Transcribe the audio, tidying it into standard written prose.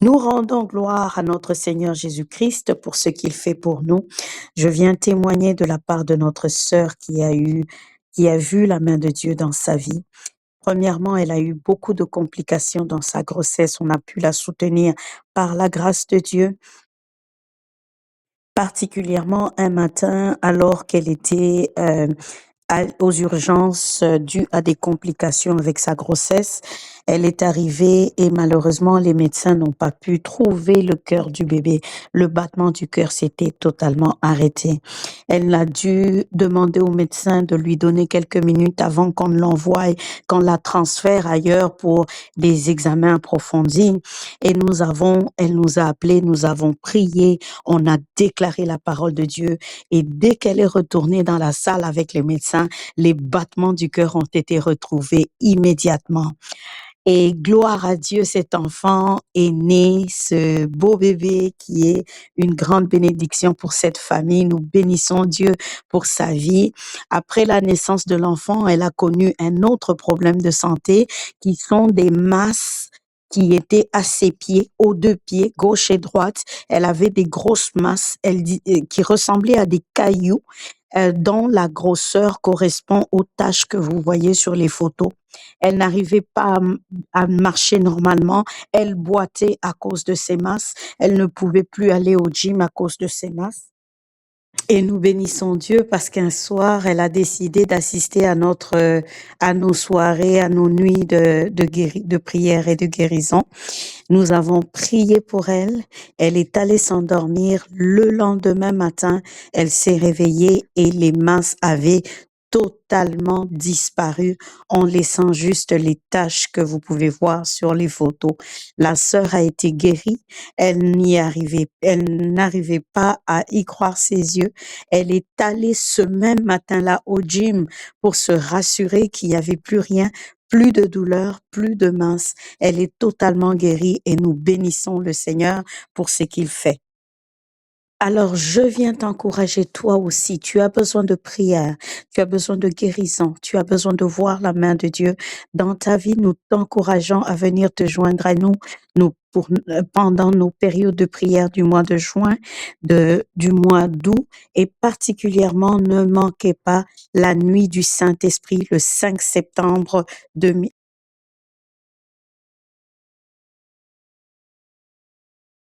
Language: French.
Nous rendons gloire à notre Seigneur Jésus-Christ pour ce qu'il fait pour nous. Je viens témoigner de la part de notre sœur qui a vu la main de Dieu dans sa vie. Premièrement, elle a eu beaucoup de complications dans sa grossesse. On a pu la soutenir par la grâce de Dieu, particulièrement un matin alors qu'elle était aux urgences dues à des complications avec sa grossesse. Elle est arrivée et malheureusement, les médecins n'ont pas pu trouver le cœur du bébé. Le battement du cœur s'était totalement arrêté. Elle a dû demander au médecin de lui donner quelques minutes avant qu'on l'envoie, qu'on la transfère ailleurs pour des examens approfondis. Et elle nous a appelés, nous avons prié, on a déclaré la parole de Dieu. Et dès qu'elle est retournée dans la salle avec les médecins, les battements du cœur ont été retrouvés immédiatement. Et gloire à Dieu, cet enfant est né, ce beau bébé qui est une grande bénédiction pour cette famille. Nous bénissons Dieu pour sa vie. Après la naissance de l'enfant, elle a connu un autre problème de santé qui sont des masses qui étaient à ses pieds, aux deux pieds, gauche et droite. Elle avait des grosses masses qui ressemblaient à des cailloux dont la grosseur correspond aux taches que vous voyez sur les photos. Elle n'arrivait pas à marcher normalement. Elle boitait à cause de ses masses. Elle ne pouvait plus aller au gym à cause de ses masses. Et nous bénissons Dieu parce qu'un soir, elle a décidé d'assister à nos soirées, à nos nuits de prière et de guérison. Nous avons prié pour elle. Elle est allée s'endormir. Le lendemain matin, elle s'est réveillée et les masses avaient totalement disparu en laissant juste les taches que vous pouvez voir sur les photos. La sœur a été guérie. Elle n'arrivait pas à y croire ses yeux. Elle est allée ce même matin-là au gym pour se rassurer qu'il n'y avait plus rien, plus de douleur, plus de mince. Elle est totalement guérie et nous bénissons le Seigneur pour ce qu'il fait. Alors, je viens t'encourager toi aussi. Tu as besoin de prière, tu as besoin de guérison, tu as besoin de voir la main de Dieu dans ta vie. Nous t'encourageons à venir te joindre à nous, pendant nos périodes de prière du mois de juin, du mois d'août et particulièrement ne manquez pas la nuit du Saint-Esprit le 5 septembre